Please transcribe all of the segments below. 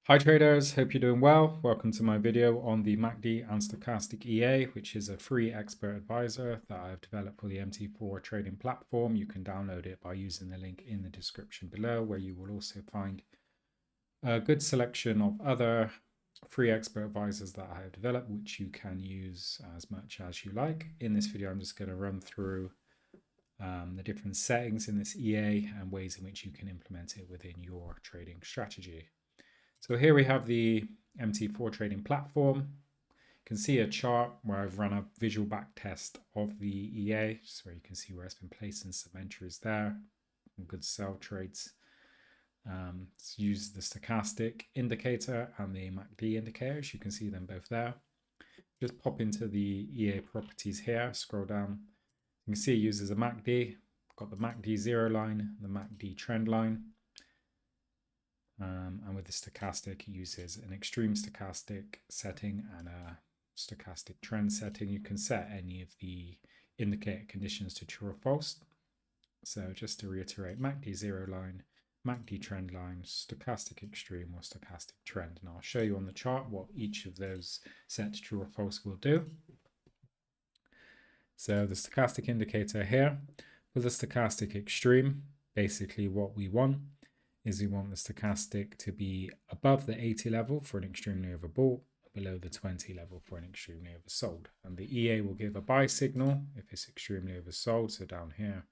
Hi traders, hope you're doing well. Welcome to my video on the MACD and Stochastic EA, which is a free expert advisor that I've developed for the MT4 trading platform. You can download it by using the link in the description below, where you will also find a good selection of other free expert advisors that I have developed, which you can use as much as you like. In this video, I'm just going to run through the different settings in this EA and ways in which you can implement it within your trading strategy. So here we have the MT4 trading platform. You can see a chart where I've run a visual back test of the EA, just where you can see where it's been placing some entries there, good sell trades. Let's use the stochastic indicator and the MACD indicators. You can see them both there. Just pop into the EA properties here, scroll down. You can see it uses a MACD. Got the MACD 0 line, the MACD trend line. And with the stochastic, it uses an extreme stochastic setting and a stochastic trend setting. You can set any of the indicator conditions to true or false. So just to reiterate, MACD 0 line, MACD trend line, stochastic extreme or stochastic trend. And I'll show you on the chart what each of those set to true or false will do. So the stochastic indicator here, for the stochastic extreme, basically what we want is we want the stochastic to be above the 80 level for an extremely overbought, below the 20 level for an extremely oversold. And the EA will give a buy signal if it's extremely oversold, so down here,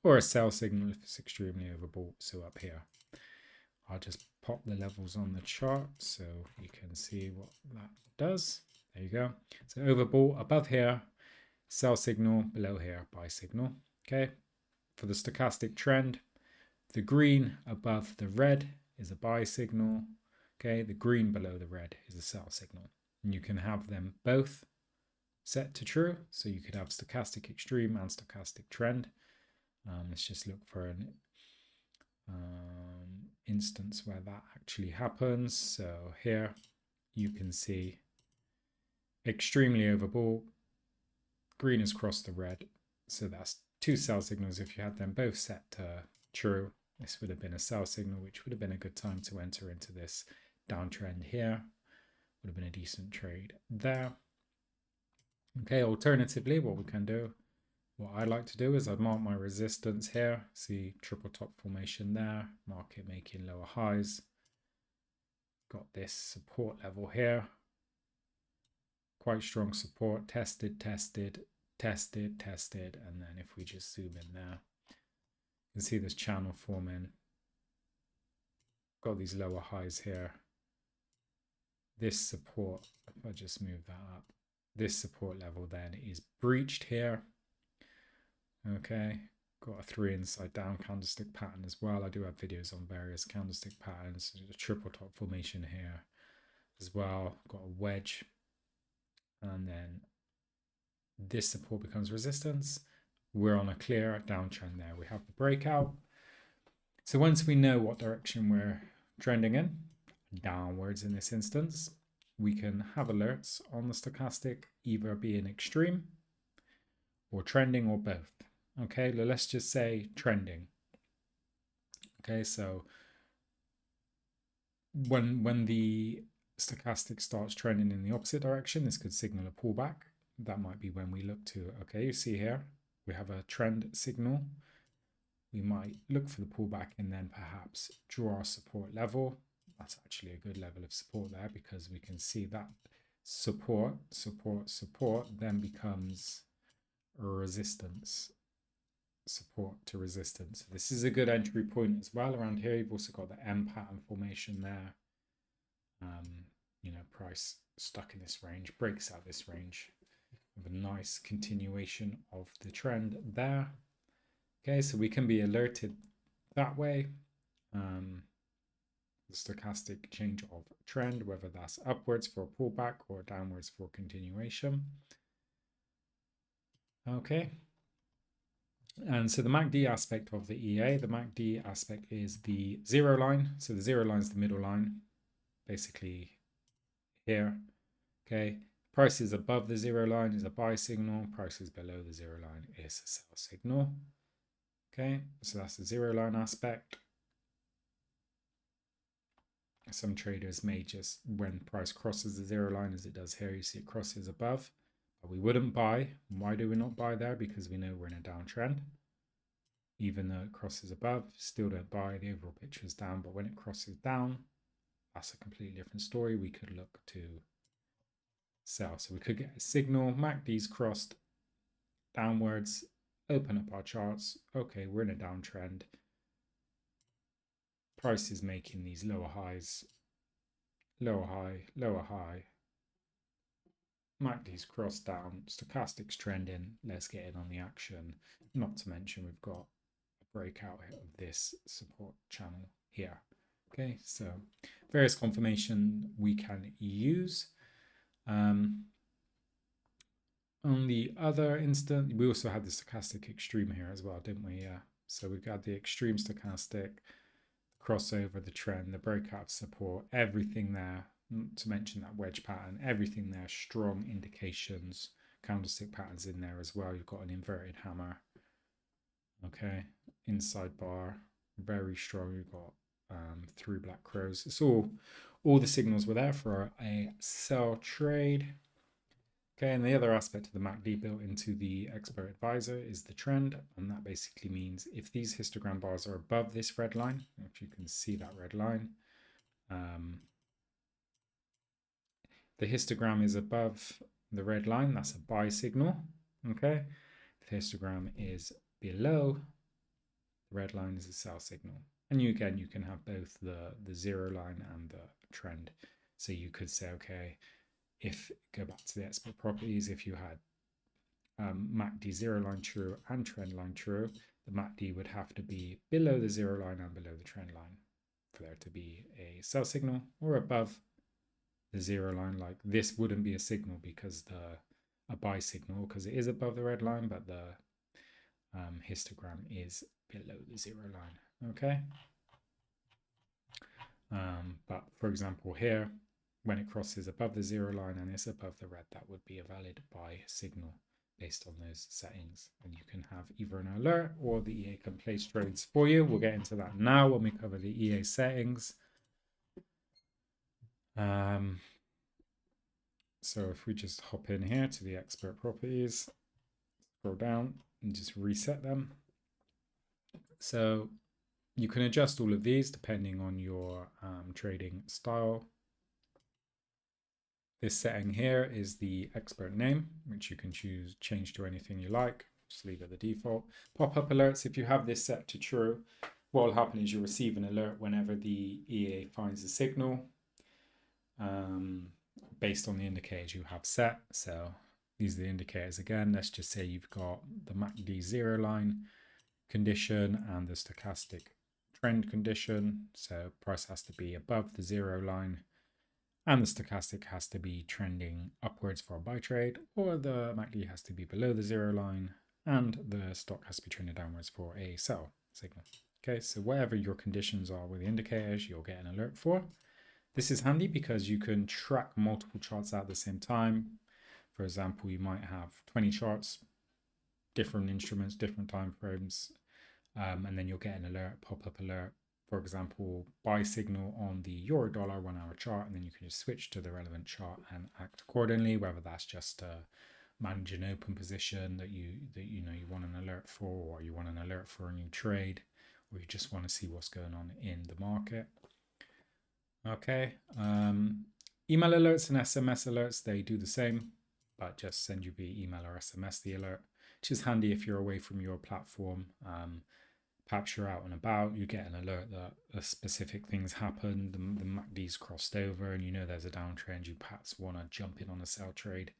or a sell signal if it's extremely overbought, so up here. I'll just pop the levels on the chart so you can see what that does. There you go. So overbought above here, sell signal, below here, buy signal. Okay. For the stochastic trend, the green above the red is a buy signal. Okay, the green below the red is a sell signal. And you can have them both set to true. So you could have stochastic extreme and stochastic trend. Let's just look for an instance where that actually happens. So here you can see extremely overbought. Green has crossed the red. So that's two sell signals. If you had them both set to true, this would have been a sell signal, which would have been a good time to enter into this downtrend here. Would have been a decent trade there. Okay, alternatively, what we can do, what I like to do is I'd mark my resistance here. See triple top formation there, market making lower highs. Got this support level here. Quite strong support, tested, tested, tested, tested. And then if we just zoom in there, you can see this channel forming. Got these lower highs here. This support, if I just move that up, this support level then is breached here. Okay, got a 3 inside down candlestick pattern as well. I do have videos on various candlestick patterns. There's a triple top formation here as well. Got a wedge. And then this support becomes resistance. We're on a clear downtrend there. We have the breakout. So once we know what direction we're trending in, downwards in this instance, we can have alerts on the stochastic either being extreme or trending or both. Okay, let's just say trending. Okay, so when the stochastic starts trending in the opposite direction, this could signal a pullback. That might be when we look to, okay, you see here, we have a trend signal. We might look for the pullback and then perhaps draw a support level. That's actually a good level of support there because we can see that support then becomes a resistance, support to resistance. This is a good entry point as well. Around here, you've also got the M pattern formation there. Price stuck in this range, breaks out this range. Have a nice continuation of the trend there. Okay, so we can be alerted that way. The stochastic change of trend, whether that's upwards for a pullback or downwards for continuation. Okay. And so the MACD aspect of the EA, the MACD aspect is the 0 line. So the 0 line is the middle line, basically here. Okay. Prices above the 0 line is a buy signal. Prices below the 0 line is a sell signal. Okay, so that's the 0 line aspect. Some traders may just, when price crosses the zero line, as it does here, you see it crosses above, but we wouldn't buy. Why do we not buy there? Because we know we're in a downtrend. Even though it crosses above, still don't buy. The overall picture is down, but when it crosses down, that's a completely different story. We could look to sell. So we could get a signal. MACD's crossed downwards, open up our charts. Okay, we're in a downtrend. Price is making these lower highs, lower high, lower high. MACD's crossed down, stochastic's trending. Let's get in on the action. Not to mention we've got a breakout of this support channel here. Okay, so various confirmation we can use. On the other instant, we also had the stochastic extreme here as well, didn't we? Yeah. So we've got the extreme stochastic, crossover, the trend, the breakout support, everything there. Not to mention that wedge pattern, everything there, strong indications, candlestick patterns in there as well. You've got an inverted hammer. Okay, inside bar, very strong. You've got through black crows. It's all the signals were there for a sell trade. Okay, and the other aspect of the MACD built into the Expert Advisor is the trend, and that basically means if these histogram bars are above this red line, if you can see that red line, the histogram is above the red line, that's a buy signal. Okay, if the histogram is below the red line, is a sell signal. And you can have both the zero line and the trend. So you could say, okay, if go back to the expert properties, if you had MACD zero line true and trend line true, the MACD would have to be below the zero line and below the trend line for there to be a sell signal, or above the zero line. Like this wouldn't be a signal because a buy signal, because it is above the red line, but the histogram is below the zero line. Okay. But for example here, when it crosses above the zero line and it's above the red, that would be a valid buy signal based on those settings. And you can have either an alert or the EA can place trades for you. We'll get into that now when we cover the EA settings. So if we just hop in here to the expert properties, scroll down and just reset them. So you can adjust all of these depending on your trading style. This setting here is the expert name, which you can change to anything you like. Just leave it the default. Pop-up alerts, if you have this set to true, what will happen is you'll receive an alert whenever the EA finds a signal based on the indicators you have set. So these are the indicators again. Let's just say you've got the MACD zero line condition and the stochastic trend condition. So price has to be above the zero line and the stochastic has to be trending upwards for a buy trade, or the MACD has to be below the zero line and the stock has to be trending downwards for a sell signal. Okay, so whatever your conditions are with the indicators, you'll get an alert for. This is handy because you can track multiple charts at the same time. For example, you might have 20 charts, different instruments, different time frames, and then you'll get an alert, pop-up alert. For example, buy signal on the euro dollar 1 hour chart, and then you can just switch to the relevant chart and act accordingly, whether that's just manage an open position that you want an alert for, or you want an alert for a new trade, or you just want to see what's going on in the market. Okay, email alerts and SMS alerts, they do the same, but just send you via email or SMS the alert, which is handy if you're away from your platform. Perhaps you're out and about, you get an alert that specific things happen, the MACD's crossed over and you know there's a downtrend, you perhaps want to jump in on a sell trade.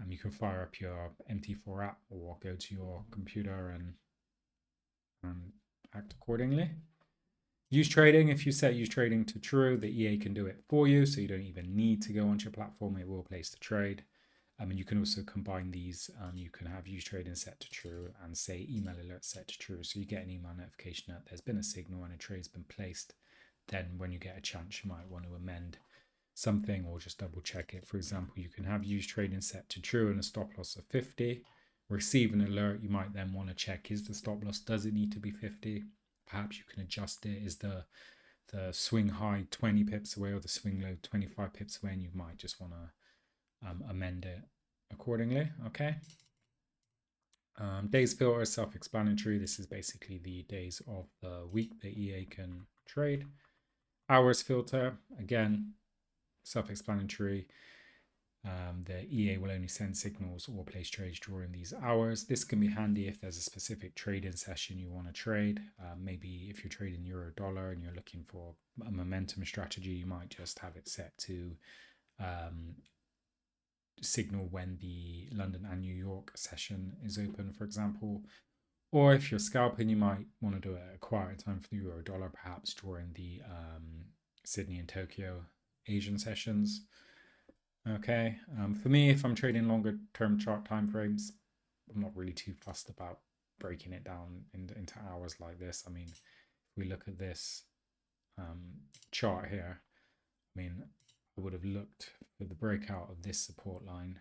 You can fire up your MT4 app or go to your computer and act accordingly. Use trading, if you set use trading to true, the EA can do it for you, so you don't even need to go onto your platform, it will place the trade. And you can also combine these. You can have use trading set to true and say email alert set to true. So you get an email notification that there's been a signal and a trade's been placed. Then when you get a chance, you might want to amend something or just double check it. For example, you can have use trading set to true and a stop loss of 50. Receive an alert. You might then want to check, is the stop loss, does it need to be 50? Perhaps you can adjust it. Is the the swing high 20 pips away or the swing low 25 pips away, and you might just want to amend it accordingly. Okay. Days filter is self-explanatory. This is basically the days of the week that EA can trade. Hours filter, again, self-explanatory. The EA will only send signals or place trades during these hours. This can be handy if there's a specific trading session you want to trade. Maybe if you're trading euro dollar and you're looking for a momentum strategy, you might just have it set to signal when the London and New York session is open, for example. Or if you're scalping, you might want to do it at a quieter time for the euro dollar, perhaps during the Sydney and Tokyo Asian sessions. Okay, for me, if I'm trading longer term chart time frames, I'm not really too fussed about breaking it down into hours like this. I mean, if we look at this chart here, I mean, I would have looked for the breakout of this support line,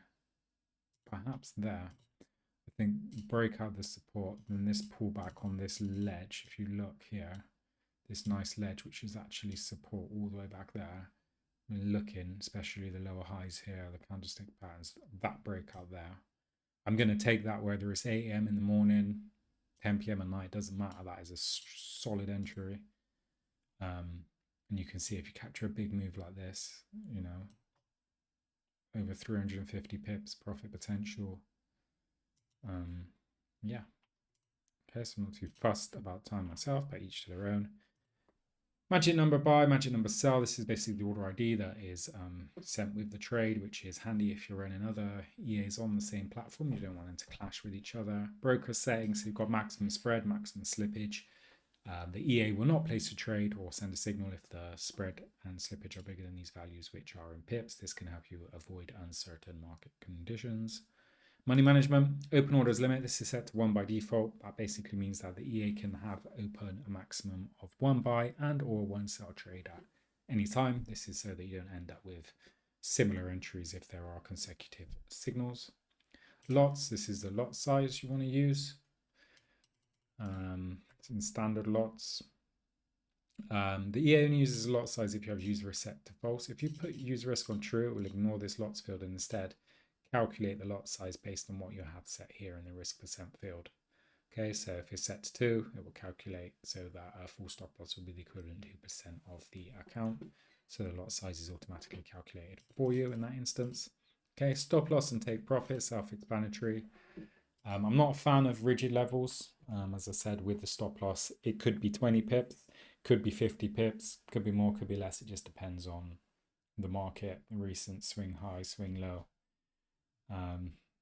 perhaps there. I think breakout the support, then this pullback on this ledge. If you look here, this nice ledge, which is actually support all the way back there. And looking, especially the lower highs here, the candlestick patterns, that breakout there. I'm going to take that whether it's 8 a.m. in the morning, 10 p.m. at night, doesn't matter. That is a solid entry. And you can see if you capture a big move like this, you know, over 350 pips profit potential. Yeah. Okay, so I'm not too fussed about time myself, but each to their own. Magic number buy, magic number sell. This is basically the order ID that is sent with the trade, which is handy if you're running other EAs on the same platform. You don't want them to clash with each other. Broker settings, so you've got maximum spread, maximum slippage. The EA will not place a trade or send a signal if the spread and slippage are bigger than these values, which are in pips. This can help you avoid uncertain market conditions. Money management, open orders limit. This is set to 1 by default. That basically means that the EA can have open a maximum of 1 buy and or 1 sell trade at any time. This is so that you don't end up with similar entries if there are consecutive signals. Lots, this is the lot size you want to use. It's in standard lots. The EA only uses a lot size if you have user risk set to false. If you put user risk on true, it will ignore this lots field and instead calculate the lot size based on what you have set here in the risk percent field. Okay, so if it's set to 2, it will calculate so that a full stop loss will be the equivalent to 2% of the account. So the lot size is automatically calculated for you in that instance. Okay, stop loss and take profit, self-explanatory. I'm not a fan of rigid levels. As I said, with the stop loss, it could be 20 pips, could be 50 pips, could be more, could be less. It just depends on the market, the recent swing high, swing low,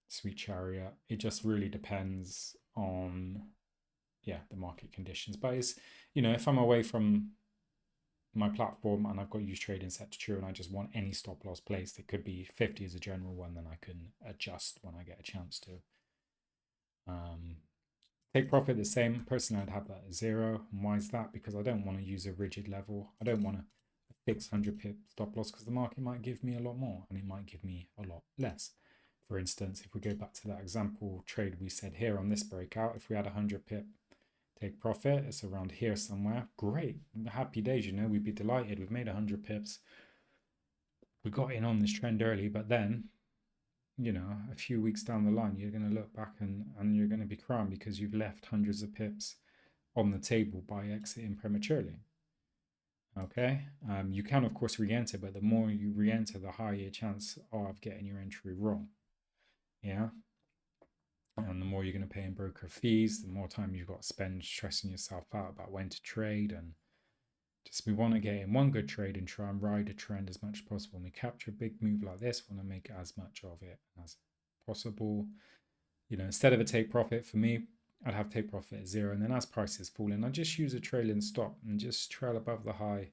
sweet chariot. It just really depends on, yeah, the market conditions. But it's, you know, if I'm away from my platform and I've got use trading set to true and I just want any stop loss placed, it could be 50 as a general one, then I can adjust when I get a chance to. Take profit the same. Personally, I'd have that at 0. And why is that? Because I don't want to use a rigid level. I don't want to fix 100 pip stop loss because the market might give me a lot more and it might give me a lot less. For instance, if we go back to that example trade we said here on this breakout, if we had 100 pip take profit, it's around here somewhere. Great, happy days, you know, we'd be delighted. We've made 100 pips. We got in on this trend early, but then, you know, a few weeks down the line, you're going to look back and you're going to be crying because you've left hundreds of pips on the table by exiting prematurely. Okay, you can of course re-enter, but the more you re-enter, the higher your chance of getting your entry wrong. Yeah, and the more you're going to pay in broker fees, the more time you've got to spend stressing yourself out about when to trade. And just we want to get in one good trade and try and ride a trend as much as possible. When we capture a big move like this, we want to make as much of it as possible. You know, instead of a take profit, for me, I'd have take profit at 0, and then as prices fall in, I just use a trailing stop and just trail above the high,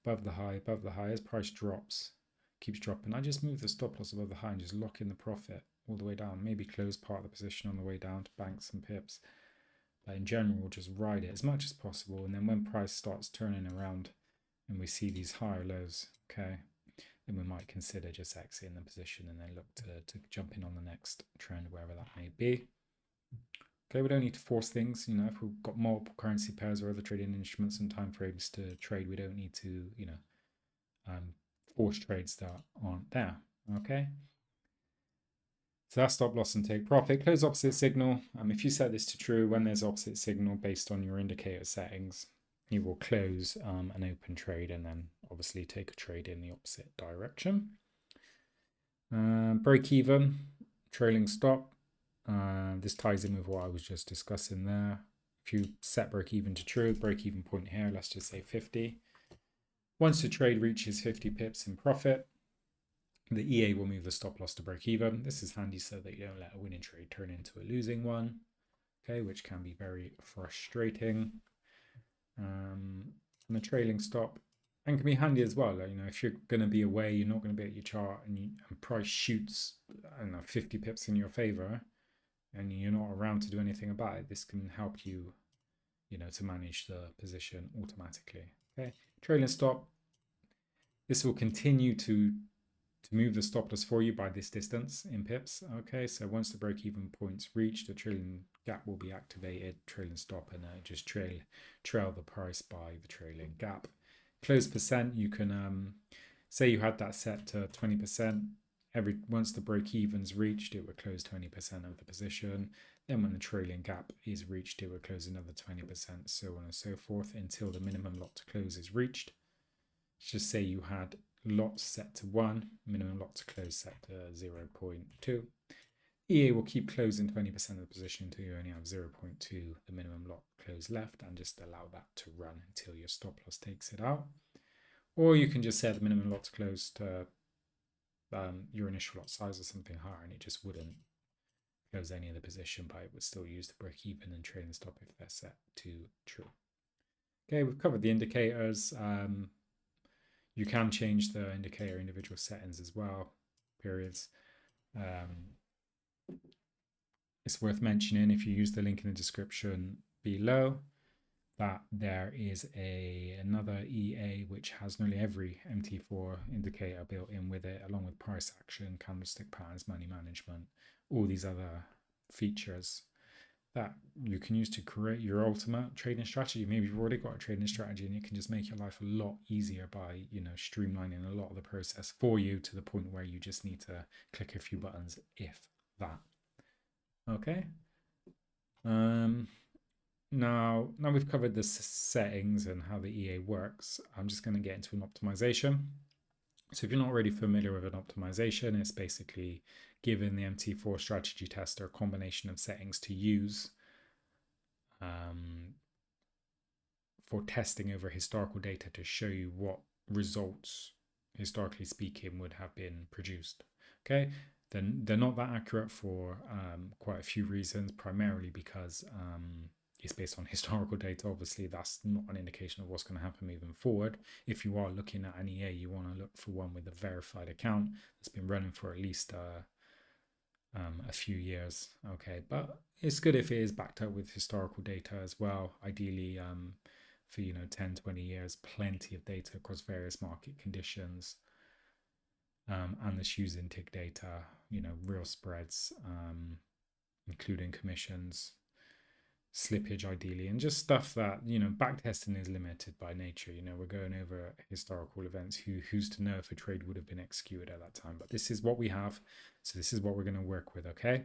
above the high, above the high. As price drops, keeps dropping, I just move the stop loss above the high and just lock in the profit all the way down. Maybe close part of the position on the way down to bank some pips, but in general, just ride it as much as possible. And then when price starts turning around and we see these higher lows, okay, then we might consider just exiting the position and then look to jump in on the next trend, wherever that may be. Okay, we don't need to force things. You know, if we've got multiple currency pairs or other trading instruments and timeframes to trade, we don't need to, you know, force trades that aren't there. Okay. So that's stop loss and take profit. Close opposite signal. If you set this to true, when there's opposite signal based on your indicator settings, you will close an open trade and then obviously take a trade in the opposite direction. Break even, trailing stop. This ties in with what I was just discussing there. If you set break even to true, break even point here, let's just say 50. Once the trade reaches 50 pips in profit, the EA will move the stop loss to break even. This is handy so that you don't let a winning trade turn into a losing one, okay, which can be very frustrating. And the trailing stop, and can be handy as well. You know, if you're going to be away, you're not going to be at your chart, and price shoots, I don't know, 50 pips in your favor, and you're not around to do anything about it. This can help you, you know, to manage the position automatically. Okay, trailing stop. This will continue to move the stop loss for you by this distance in pips. Okay, so once the break-even point's reached, the trailing gap will be activated, trailing stop, and just trail the price by the trailing gap. Close percent, you can say you had that set to 20%. Once the break-even's reached, it would close 20% of the position. Then when the trailing gap is reached, it would close another 20%, so on and so forth until the minimum lot to close is reached. Let's just say you had lots set to 1, minimum lot to close set to 0.2. EA will keep closing 20% of the position until you only have 0.2, the minimum lot close left, and just allow that to run until your stop loss takes it out. Or you can just set the minimum lot to close to your initial lot size or something higher, and it just wouldn't close any of the position, but it would still use the break even and trailing stop if they're set to true. Okay, we've covered the indicators. You can change the indicator individual settings as well, periods. It's worth mentioning, if you use the link in the description below, that there is another EA which has nearly every MT4 indicator built in with it, along with price action, candlestick patterns, money management, all these other features that you can use to create your ultimate trading strategy. Maybe you've already got a trading strategy and it can just make your life a lot easier by, you know, streamlining a lot of the process for you to the point where you just need to click a few buttons, if that. Okay. Now we've covered the settings and how the EA works, I'm just going to get into an optimization. So if you're not already familiar with an optimization, it's basically giving the MT4 strategy tester a combination of settings to use for testing over historical data to show you what results, historically speaking, would have been produced. Okay, then they're not that accurate for quite a few reasons, primarily because it's based on historical data. Obviously, that's not an indication of what's going to happen moving forward. If you are looking at an EA, you want to look for one with a verified account that's been running for at least a few years. Okay, but it's good if it is backed up with historical data as well. Ideally, for 10, 20 years, plenty of data across various market conditions, and this using TIG data, real spreads, including commissions, slippage ideally, and just stuff that backtesting is limited by nature. We're going over historical events. Who's to know if a trade would have been executed at that time? But this is what we have, so this is what we're going to work with. Okay,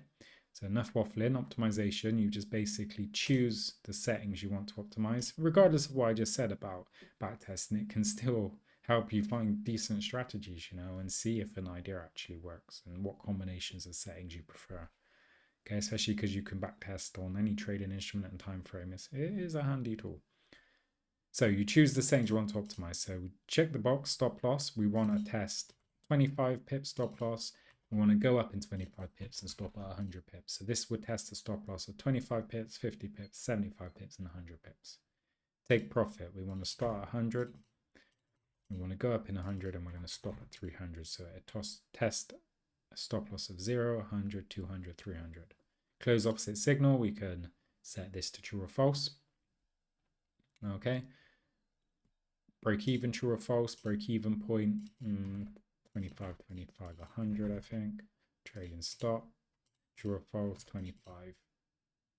so enough waffling. Optimization, you just basically choose the settings you want to optimize. Regardless of what I just said about backtesting, it can still help you find decent strategies, and see if an idea actually works and what combinations of settings you prefer. Okay, especially because you can backtest on any trading instrument and time frame. It is a handy tool. So you choose the settings you want to optimize. So we check the box, stop loss. We want to test 25 pips stop loss. We want to go up in 25 pips and stop at 100 pips. So this would test the stop loss of 25 pips, 50 pips, 75 pips, and 100 pips. Take profit. We want to start at 100. We want to go up in 100 and we're going to stop at 300. So it test a stop loss of 0, 100, 200, 300. Close opposite signal, we can set this to true or false. Okay. Break even, true or false. Break even point, 25, 25, 100, I think. Trailing stop, true or false, 25,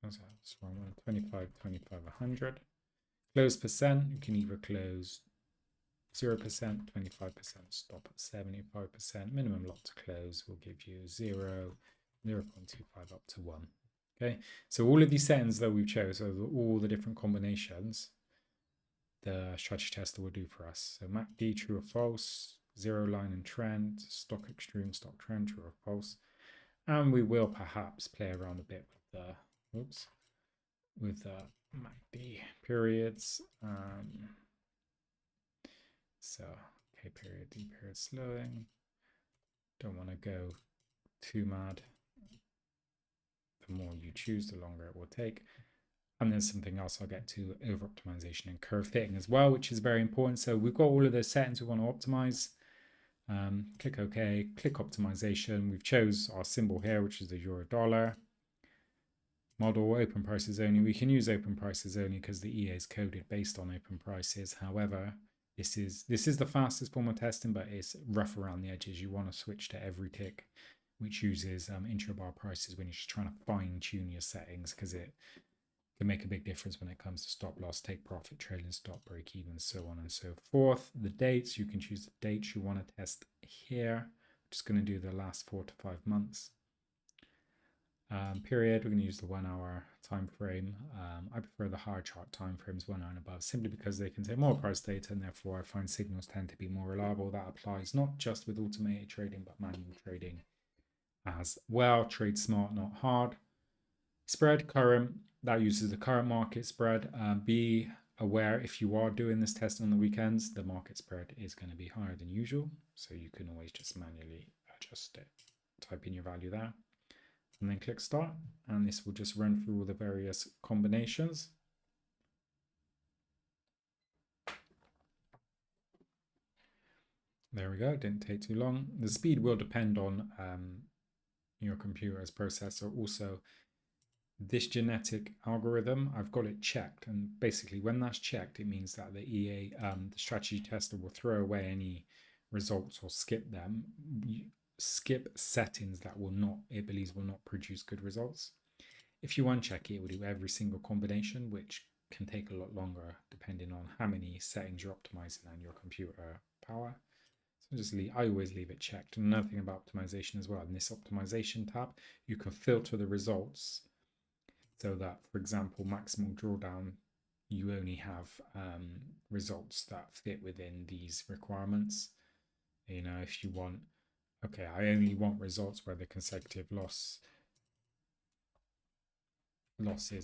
What's that? That's wrong one. 25, 25, 100. Close percent, you can either close 0%, 25%, stop at 75%. Minimum lot to close will give you 0, 0.25 up to 1. Okay, so all of these settings that we've chosen, all the different combinations, the strategy tester will do for us. So MACD, true or false, zero line and trend, stock extreme, stock trend, true or false. And we will perhaps play around a bit with the MACD periods. So K period, D period slowing. Don't want to go too mad. The more you choose, the longer it will take. And there's something else I'll get to, over optimization and curve fitting as well, which is very important. So we've got all of those settings we want to optimize. Click OK, click optimization. We've chose our symbol here, which is the euro dollar. Model open prices only. We can use open prices only because the EA is coded based on open prices. However, this is the fastest form of testing, but it's rough around the edges. You want to switch to every tick, which uses intra-bar prices when you're just trying to fine tune your settings, because it can make a big difference when it comes to stop loss, take profit, trailing stop, break even, so on and so forth. The dates, you can choose the dates you want to test here. I'm just going to do the last 4 to 5 months. Period, we're going to use the 1 hour time frame. I prefer the hard chart time frames, 1 hour and above, simply because they contain more price data, and therefore I find signals tend to be more reliable. That applies not just with automated trading, but manual trading as well. Trade smart, not hard. Spread current, that uses the current market spread. Be aware, if you are doing this test on the weekends, the market spread is going to be higher than usual, so you can always just manually adjust it. Type in your value there and then click start, and this will just run through all the various combinations. There we go, didn't take too long. The speed will depend on your computer's processor. Also, this genetic algorithm, I've got it checked, and basically when that's checked, it means that the EA, the strategy tester, will throw away any results or skip them. Skip settings that it believes will not produce good results. If you uncheck it, it will do every single combination, which can take a lot longer depending on how many settings you're optimizing and your computer power. So I always leave it checked. And another thing about optimization as well, in this optimization tab, you can filter the results so that, for example, maximal drawdown, you only have results that fit within these requirements. You know, if you want, okay, I only want results where the consecutive losses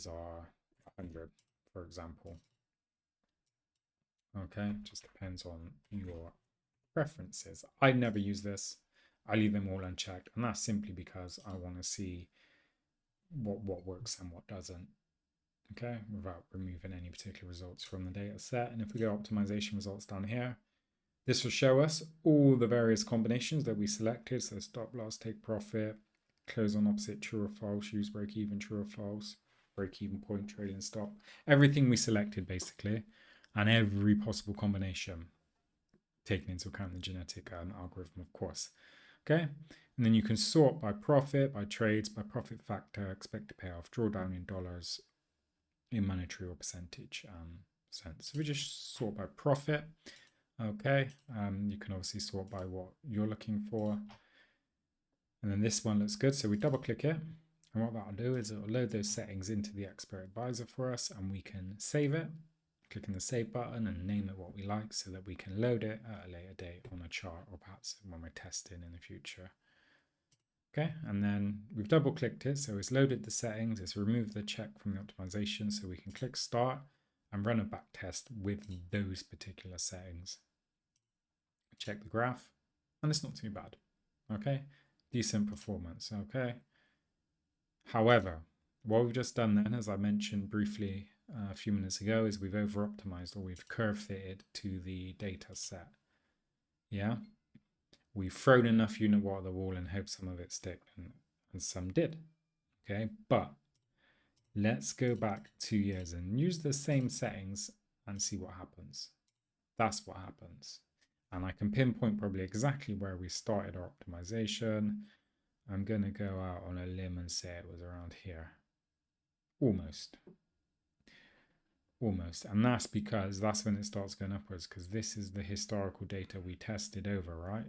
are 100, for example. Okay, just depends on your preferences. I never use this. I leave them all unchecked, and that's simply because I want to see what works and what doesn't. Okay, without removing any particular results from the data set. And if we go optimization results down here, this will show us all the various combinations that we selected. So stop loss, take profit, close on opposite, true or false, use break even, true or false, break even point, trailing stop, everything we selected basically, and every possible combination, taking into account the genetic algorithm, of course. Okay, and then you can sort by profit, by trades, by profit factor, expected payoff, drawdown in dollars, in monetary or percentage sense. So we just sort by profit. Okay, you can obviously sort by what you're looking for. And then this one looks good, so we double click it. And what that'll do is it'll load those settings into the Expert Advisor for us, and we can save it. Clicking the save button and name it what we like, so that we can load it at a later date on a chart, or perhaps when we're testing in the future. Okay, and then we've double clicked it, so it's loaded the settings, it's removed the check from the optimization, so we can click start and run a back test with those particular settings. Check the graph, and it's not too bad. Okay, decent performance. Okay, however, what we've just done then, as I mentioned briefly a few minutes ago, is we've over optimized, or we've curve fitted to the data set. Yeah, we've thrown enough unit water at the wall and hope some of it stick, and some did. Okay, but let's go back 2 years and use the same settings and see what happens. That's what happens. And I can pinpoint probably exactly where we started our optimization. I'm going to go out on a limb and say it was around here. Almost. Almost. And that's because that's when it starts going upwards, because this is the historical data we tested over, right?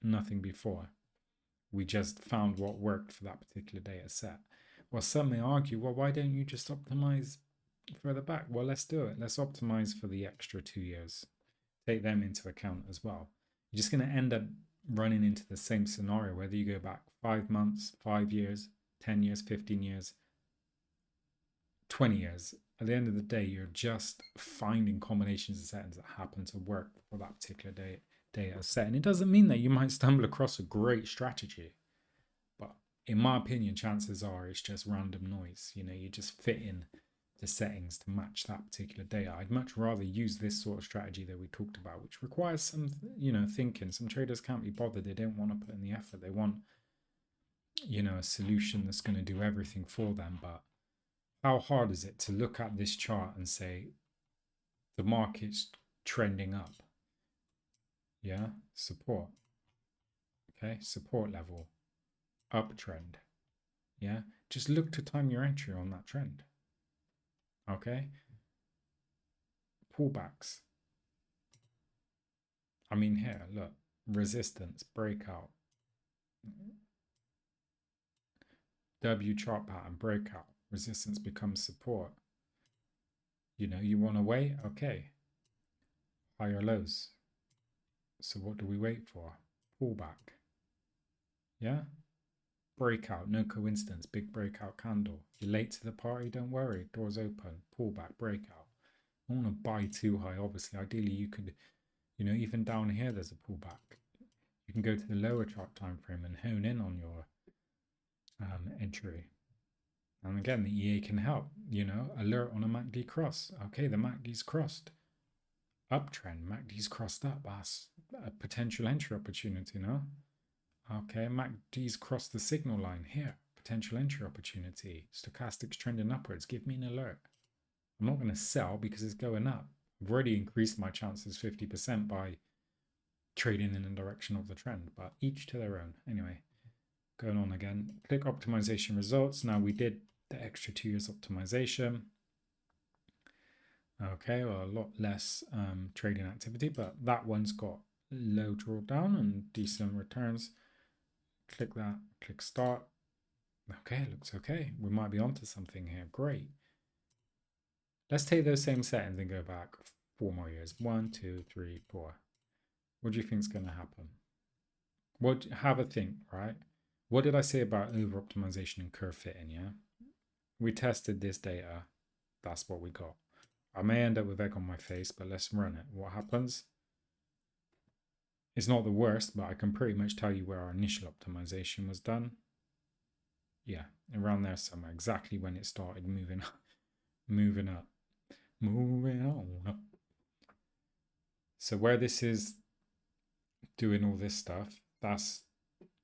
Nothing before. We just found what worked for that particular data set. Well, some may argue, well, why don't you just optimize further back? Well, let's do it. Let's optimize for the extra 2 years. Take them into account as well. You're just going to end up running into the same scenario, whether you go back 5 months, 5 years, 10 years, 15 years, 20 years. At the end of the day, you're just finding combinations of settings that happen to work for that particular data set. And it doesn't mean that you might stumble across a great strategy, but in my opinion, chances are it's just random noise. You know, you just fit in the settings to match that particular data. I'd much rather use this sort of strategy that we talked about, which requires some, you know, thinking. Some traders can't be bothered. They don't want to put in the effort. They want, you know, a solution that's going to do everything for them. But how hard is it to look at this chart and say the market's trending up? Yeah, support. Okay, support level, uptrend. Yeah, just look to time your entry on that trend. Okay, pullbacks. I mean, here, look, resistance, breakout, W chart pattern, breakout, resistance becomes support. You know, you want to wait? Okay, higher lows. So what do we wait for? Pullback. Yeah, breakout, no coincidence, big breakout candle. You're late to the party, don't worry, doors open, pullback, breakout. I don't want to buy too high, obviously. Ideally, you could, you know, even down here, there's a pullback. You can go to the lower chart time frame and hone in on your entry. And again, the EA can help, you know, alert on a MACD cross. Okay, the MACD's crossed. Uptrend, MACD's crossed up. That's a potential entry opportunity, no? Okay, MACD's crossed the signal line here. Potential entry opportunity. Stochastic's trending upwards. Give me an alert. I'm not going to sell because it's going up. I've already increased my chances 50% by trading in the direction of the trend, but each to their own. Anyway, going on again. Click optimization results. Now we did the extra 2 years optimization. Okay, well, a lot less trading activity, but that one's got low drawdown and decent returns. Click that, click start. Okay, looks okay. We might be onto something here. Great. Let's take those same settings and go back 4 more years. 1, 2, 3, 4. What do you think is going to happen? Have a think, right? What did I say about over optimization and curve fitting? Yeah, we tested this data. That's what we got. I may end up with egg on my face, but let's run it. What happens? It's not the worst, but I can pretty much tell you where our initial optimization was done. Yeah, around there somewhere, exactly when it started moving up, moving on. So where this is doing all this stuff, that's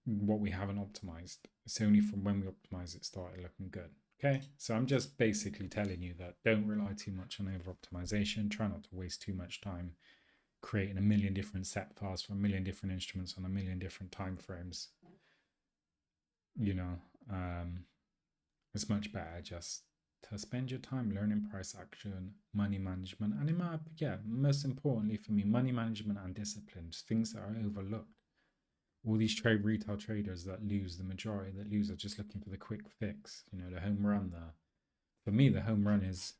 what we haven't optimized. It's only from when we optimize it started looking good. Okay, so I'm just basically telling you that don't rely too much on over optimization. Try not to waste too much time creating a million different set files for a million different instruments on a million different time frames. You know, it's much better just to spend your time learning price action, money management, and in my, most importantly for me, money management and discipline, things that are overlooked. All these retail traders that lose, the majority that lose are just looking for the quick fix, you know, the home run. For me, the home run is,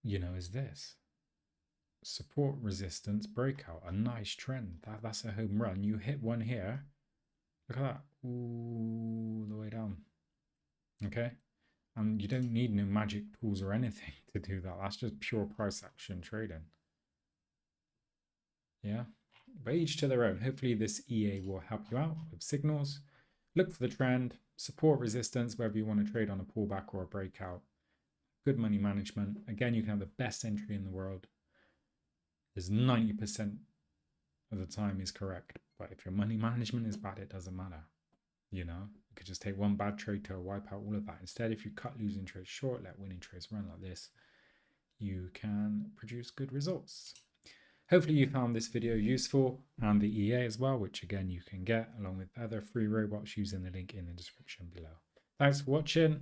you know, is this. Support, resistance, breakout, a nice trend. That's a home run. You hit one here. Look at that. All the way down. Okay? And you don't need no magic tools or anything to do that. That's just pure price action trading. Yeah? But each to their own. Hopefully this EA will help you out with signals. Look for the trend, support, resistance, whether you want to trade on a pullback or a breakout. Good money management. Again, you can have the best entry in the world. There's 90% of the time is correct. But if your money management is bad, it doesn't matter. You know, you could just take one bad trade to wipe out all of that. Instead, if you cut losing trades short, let winning trades run like this, you can produce good results. Hopefully you found this video useful, and the EA as well, which again you can get along with other free robots using the link in the description below. Thanks for watching, and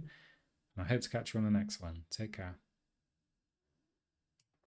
I hope to catch you on the next one. Take care.